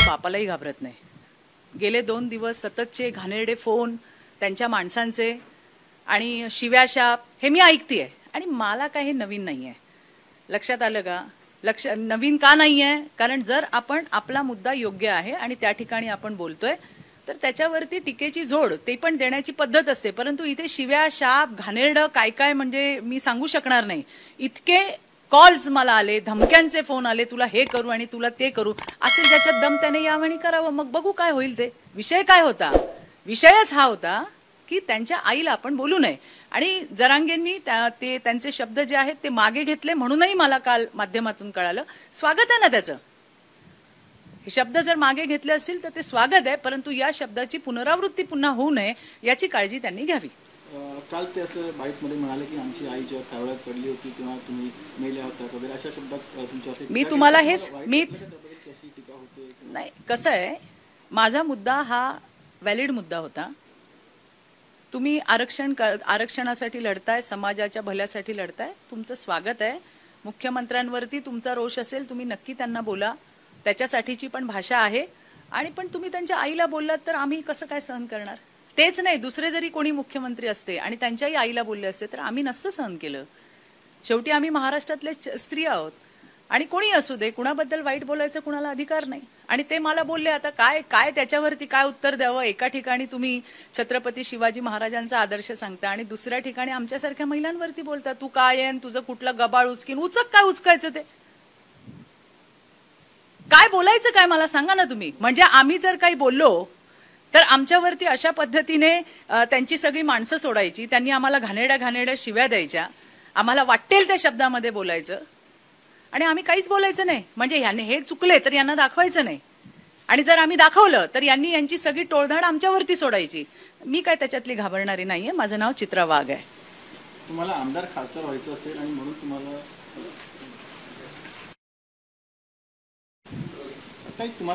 बापालाही घाबरत नाही. गेले 2 दिवस सततचे घाणेरडे फोन त्यांच्या माणसांचे आणि शिव्याशाप हे मी ऐकतेय आणि मला काही नवीन नाहीये. लक्षात आलं का? नवीन का नाहीये? कारण जर आपण आपला मुद्दा योग्य आहे आणि त्या ठिकाणी आपण बोलतोय तर त्याच्यावरती टीकेची जोड ते पण देण्याची पद्धत असते. परंतु इथे शिव्या शाप घाणेरडं काय काय म्हणजे मी सांगू शकणार नाही. इतके कॉल्स मला आले, धमक्यांचे फोन आले, तुला हे करू आणि तुला ते करू. असे ज्याच्यात दम त्याने यावणी करावं, मग बघू काय होईल ते. विषय काय होता? विषयच हा होता की त्यांच्या आईला आपण बोलू नये आणि जरांगेंनी ते त्यांचे शब्द जे आहेत ते मागे घेतले म्हणूनही मला काल माध्यमातून कळालं. स्वागत आहे ना त्याचं. हे शब्द जर मागे घेतले असतील तर ते स्वागत आहे, परंतु या शब्दाची पुनरावृत्ती पुन्हा होऊ नये याची काळजी त्यांनी घ्यावी. काल ते असं बाईटमध्ये म्हणाले की आमची आई जेव्हा तावळ्यात पडली होती तेव्हा तुम्ही मेल्या होता वगैरे अशा शब्दात तुमच्या मी तुम्हाला हेच नाही. कसं आहे, माझा मुद्दा हा व्हॅलिड मुद्दा होता. तुम्ही आरक्षणासाठी लढताय, समाजाच्या भल्यासाठी लढताय, तुमचं स्वागत आहे. मुख्यमंत्र्यांवरती तुमचा रोष असेल तुम्ही नक्की त्यांना बोला, त्याच्यासाठीची पण भाषा आहे. आणि पण तुम्ही त्यांच्या आईला बोललात तर आम्ही कसं काय सहन करणार? तेच नाही, दुसरे जरी कोणी मुख्यमंत्री असते आणि त्यांच्याही आईला बोलले असते तर आम्ही नसतं सहन केलं. शेवटी आम्ही महाराष्ट्रातले स्त्री आहोत आणि कोणी असू दे, कुणाबद्दल वाईट बोलायचं कुणाला अधिकार नाही. आणि ते मला बोलले, आता काय काय त्याच्यावरती काय उत्तर द्यावं? एका ठिकाणी तुम्ही छत्रपती शिवाजी महाराजांचा आदर्श सांगता आणि दुसऱ्या ठिकाणी आमच्यासारख्या महिलांवरती बोलता. तू काय आहे, तुझं कुठलं गबाळ उचकीन, उचक काय उचकायचं ते? काय बोलायचं काय मला सांगा ना तुम्ही. म्हणजे आम्ही जर काही बोललो तर आमच्यावरती अशा पद्धतीने त्यांची सगळी माणसं सोडायची, त्यांनी आम्हाला घाणेरड्या शिव्या द्यायच्या, आम्हाला वाटेल त्या शब्दामध्ये बोलायचं आणि आम्ही काहीच बोलायचं नाही. म्हणजे ह्याने हे चुकले तर यांना दाखवायचं नाही आणि जर आम्ही दाखवलं तर यांची सगळी टोळधाड आमच्यावरती सोडायची. मी काय त्याच्यातली घाबरणारी नाहीये. माझं नाव चित्रा वाघ आहे. तुम्हाला आमदार खासदार व्हायचं असेल आणि म्हणून तुम्हाला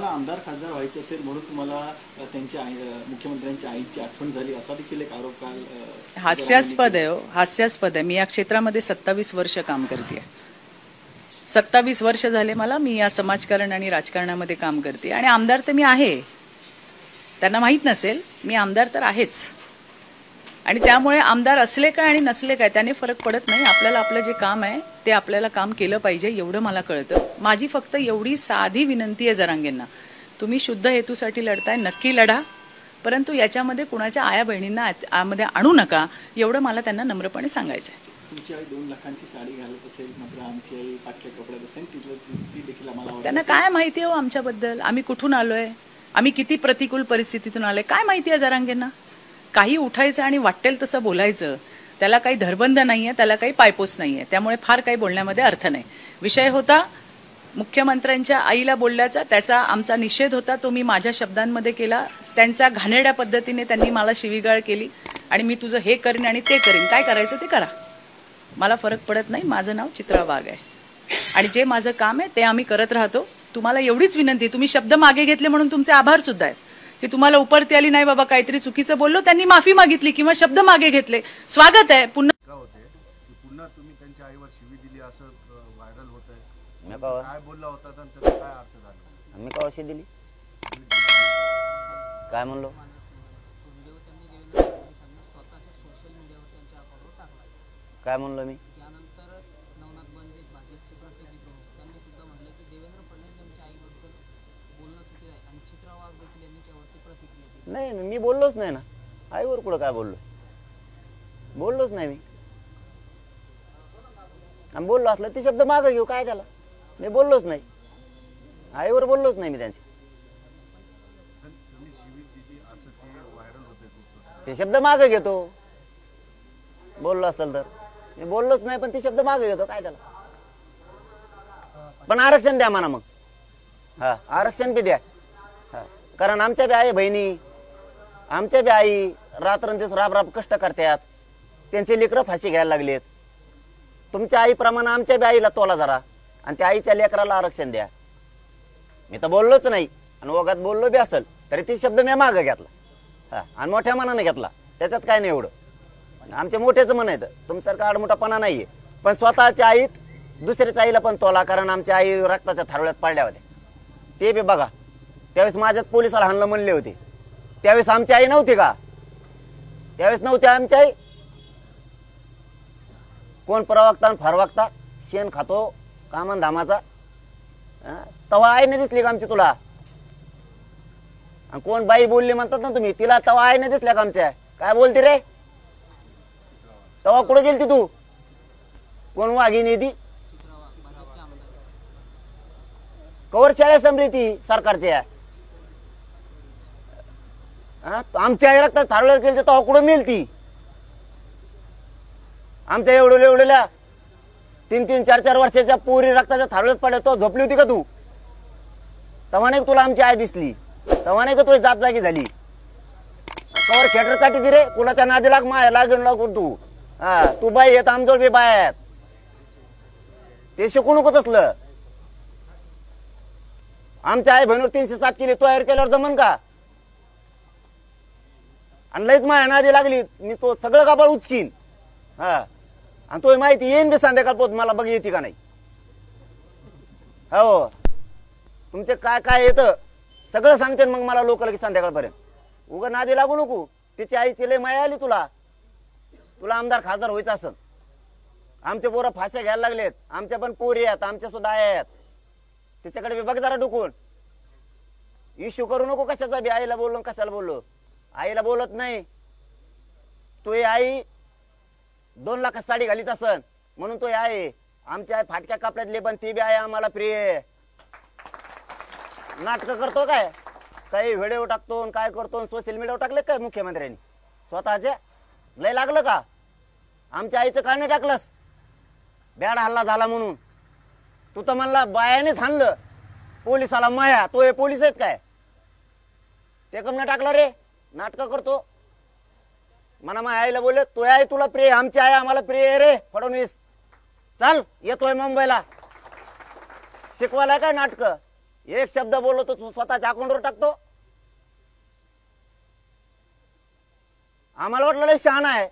आमदार खासदार व्हायचं असेल म्हणून तुम्हाला त्यांच्या मुख्यमंत्र्यांच्या आईची आठवण झाली असा देखील एक आरोप काल. हास्यास्पद आहे. हास्यास्पद आहे. मी या क्षेत्रामध्ये 27 वर्ष काम करते. 27 वर्ष झाले मला. मी या समाजकारण आणि राजकारणामध्ये काम करते आणि आमदार तर मी आहे. त्यांना माहित नसेल, मी आमदार तर आहेच. आणि त्यामुळे आमदार असले काय आणि नसले काय त्याने फरक पडत नाही. आपल्याला आपलं जे काम आहे ते आपल्याला काम केलं पाहिजे एवढं मला कळतं. माझी फक्त एवढी साधी विनंती आहे जरांगेंना, तुम्ही शुद्ध हेतूसाठी लढताय, नक्की लढा, परंतु याच्यामध्ये कुणाच्या आया बहिणींना आमध्ये आणू नका, एवढं मला त्यांना नम्रपणे सांगायचं आहे. तुमची आई 2 लाखांची साडी घालत असेल, मात्र आमची आई पाटल्या कपड्यात असेल, ती देखील आम्हाला. त्यांना काय माहिती हो आमच्याबद्दल? आम्ही कुठून आलोय, आम्ही किती प्रतिकूल परिस्थितीतून आलोय, काय माहिती आहे जरांगेंना? काही उठायचं आणि वाटेल तसं बोलायचं, त्याला काही धरबंद नाहीये, त्याला काही पायपोस नाहीये. त्यामुळे फार काही बोलण्यामध्ये अर्थ नाही. विषय होता मुख्यमंत्र्यांच्या आईला बोलल्याचा, त्याचा आमचा निषेध होता. तो मी माझ्या शब्दांमध्ये केला. त्यांच्या घाणेरड्या पद्धतीने त्यांनी मला शिवीगाळ केली आणि मी तुझं हे करीन आणि ते करीन. काय करायचं ते करा, मला फरक पडत नाही. माझं नाव चित्रा वाघ आहे आणि जे माझं काम आहे ते आम्ही करत राहतो. तुम्हाला एवढीच विनंती, तुम्ही शब्द मागे घेतले म्हणून तुमचे आभार सुद्धा आहेत की तुम्हाला उपरती आली नाही बाबा, काहीतरी चुकीचं बोललो, त्यांनी माफी मागितली किंवा शब्द मागे घेतले, स्वागत आहे. पुन्हा तुम्ही त्यांच्या आईवर शिवी दिली असं व्हायरल होतंय. काय बोलला होता तर त्याचा काय अर्थ झाला? आम्ही का अशी दिली? काय म्हणलो? काय म्हणलो मी? नाही, मी बोललोच नाही ना. आईवर कुठं काय बोललोच नाही मी. आम्ही बोललो असलं ते शब्द मागं घेऊ, काय त्याला. मी बोललोच नाही, आईवर बोललोच नाही मी त्यांचे. ते शब्द मागं घेतो, बोललो असेल तर. मी बोललोच नाही पण ते शब्द मागे घेतो, काय त्याला. पण आरक्षण द्या म्हणा मग. हा, आरक्षण बी द्या. कारण आमच्या बी आई बहिणी, आमच्या बी आई रात्रंदिवस राब कष्ट करतात. त्यांचे लेकरं फाशी घ्यायला लागलेत. तुमच्या आईप्रमाणे आमच्या बी आईला तोला जरा आणि त्या आईच्या लेकराला आरक्षण द्या. मी तर बोललोच नाही आणि ओघात बोललो बी असेल तरी ते शब्द मी मागं घेतला. हा, आणि मोठ्या मनाने घेतला, त्याच्यात काय नाही एवढं. आमच्या मोठ्याचं म्हणायचं, तुमच्यासारखा आडमोठापणा नाहीये. पण स्वतःच्या आईत दुसऱ्याच्या आईला पण तोला, कारण आमच्या आई रक्ताच्या थारोळ्यात पडल्या होत्या. ते बी बघा. त्यावेळेस माझ्यात पोलिसाला हाणलं म्हणले होते. त्यावेळेस आमची आई नव्हती का? त्यावेळेस नव्हती आमची आई. कोण प्रवक्ता आणि फरवक्ता शेण खातो कामन धामाचा, तवा आईने दिसली का आमची तुला? आणि कोण बाई बोलली म्हणतात ना तुम्ही, तिला तवा आईने दिसल्या का आमच्या? काय बोलते रे? तवा कुठे गेलती तू? कोण वाघिणी ती? कवर शाळा संभली ती सरकारच्या? आमच्या आई रक्तात थारवल्या गेली तेव्हा कुठं मिळेल ती? आमच्या एवढ्या 3-3, 4-4 वर्षाच्या पोरी रक्ताच्या थारवल्यात पडल्या तो झोपली होती का तू? तेव्हा नाही तुला आमची आई दिसली? तेव्हा नाही का तुझी जात जागी झाली? कवर खेटर काटी ती रे? कुणाच्या नादी लाग माया लागून लागून तू. तू बाई येत आमजोड बी बाय आहेत, ते शिकू नको तसलं. आमच्या आई बहिणीवर 307 केली तयार केल्यावर जमन का? आणि लईच माया नादी लागली मी तो सगळं गाबाळ उचकीन. आणि तो माहिती येईन बी संध्याकाळ पोत मला बघ येते का नाही. हो तुमचे काय काय येतं सगळं सांगते मग मला लोक लगेच संध्याकाळपर्यंत. उगा नादी लागू नको. तिची आईची लय माया आली तुला. तुला आमदार खासदार व्हायचं असं. आमचे पोरं फाश्या घ्यायला लागलेत. आमच्या पण पोरी आहेत, आमच्या सुद्धा आहेत. तिच्याकडे बघ जरा डुकून. इश्यू करू नको कशाचा बी. आईला बोललो कशाला बोललो? आईला बोलत नाही. तू आई 2 लाख साडी घालीत असन म्हणून तो आहे. आमच्या आई फाटक्या कापड्यातले पण ती बी आहे आम्हाला प्रिय. नाटक करतो काय? काही व्हिडिओ टाकतो काय करतो? सोशल मीडियावर टाकले काय मुख्यमंत्र्यांनी स्वतःच्या? लय लागलं का? आमच्या आईचं का नाही टाकलंस? बॅड हल्ला झाला म्हणून. तू तर म्हणला बायानेच हाणलं पोलिसाला. माया तो हे पोलीस आहेत काय? ते कम नाही टाकलं रे? नाटक करतो. म्हणा माझ्या आईला बोलले तो आई तुला प्रिय, आमची आई आम्हाला प्रिय आहे रे फडणवीस. चल येतोय मुंबईला शिकवायला काय नाटक? एक शब्द बोललो तो स्वतःच्या अकाउंटवर टाकतो. आम्हाला वाटलं लय शहाणा आहे.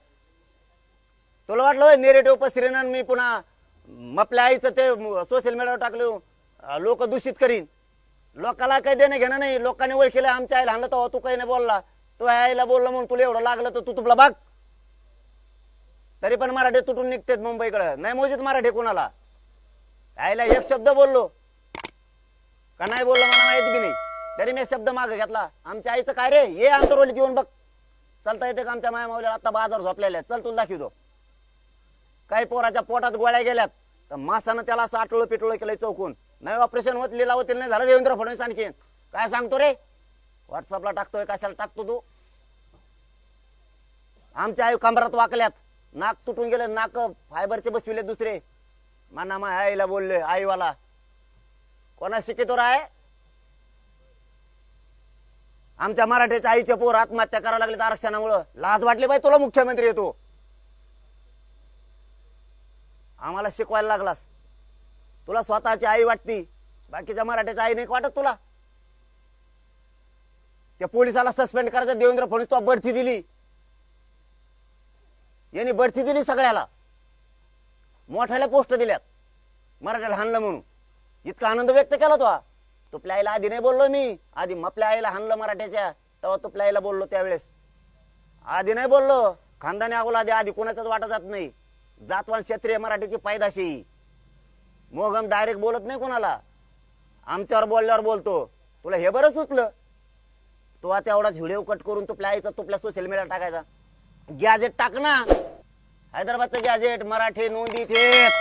तुला वाटलं नेरेटिव्ह पसरीन मी पुन्हा आपल्या आईचं ते सोशल मीडियावर टाकलं लोक दूषित करीन. लोकाला काही देणं घेणं नाही. लोकांनी ओळखीला आमच्या आईला हाणलं तेव्हा तू काही नाही बोलला. तो आईला बोलला म्हणून तुला एवढं लागलं तर तू तुला बघ. तरी पण मराठी तुटून निघतेत मुंबईकडे. नाही मोजीत मराठी कुणाला. आईला एक शब्द बोललो का नाही बोललो मला माहिती बी नाही. तरी मी शब्द मागे घेतला. आमच्या आईचं काय रे? ये आंतरवलीत येऊन बघ. चालता येते का आमच्या माया मावल्या? आता बाजार झोपलेल्या. चल तुला दाखवतो. काही पोराच्या पोटात गोळ्या गेल्यात तर मासानं त्याला असं आटोळं पिटोळं केलंय चौकून. नाही ऑपरेशन होत लिलावतील नाही झालं. देवेंद्र फडणवीस आणखीन काय सांगतो रे? व्हॉट्सअपला टाकतोय कशाला टाकतो तू? आमच्या आई कमरात वाकल्यात. नाक तुटून गेले. नाक फायबरचे बसविले दुसरे. माना मा आईला बोलले आईवाला. कोणा शिकितो आहे? आमच्या मराठीच्या आईचे पोर आत्महत्या करायला लागले आरक्षणामुळं. लाज वाटली बाई तुला? मुख्यमंत्री येतो आम्हाला शिकवायला लागलास. तुला स्वतःची आई वाटती, बाकीच्या मराठीच्या आई नाही वाटत तुला? त्या पोलिसाला सस्पेंड करायचं देवेंद्र फडणवीस तो बढती दिली. यांनी बढती दिली सगळ्याला. मोठ्याला पोस्ट दिल्यात मराठ्याला हाणलं म्हणून. इतका आनंद व्यक्त केला तो. तुपल्या आईला आधी नाही बोललो मी. आधी मपल्या आईला हाणलं मराठ्याच्या तेव्हा तुपल्या आईला बोललो त्यावेळेस. आधी नाही बोललो. खानदानी अगोला आधी कोणाचाच वाटत जात नाही. जातवान क्षेत्रीय मराठीची पायदाशी. मोगम डायरेक्ट बोलत नाही कोणाला. आमच्यावर बोलल्यावर बोलतो. तुला हे बरं सुचलं? तो आता एवढाच व्हिडिओ कट करून तुपल्या आईचा तुपल्या सोशल मीडियावर टाकायचा. गॅजेट टाक ना. हैदराबादचं गॅजेट मराठी नोंदी थेट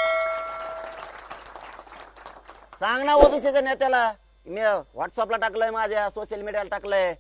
सांग ना ओबीसीच्या नेत्याला. मी व्हॉट्सअपला टाकलंय, माझ्या सोशल मीडियाला टाकलंय.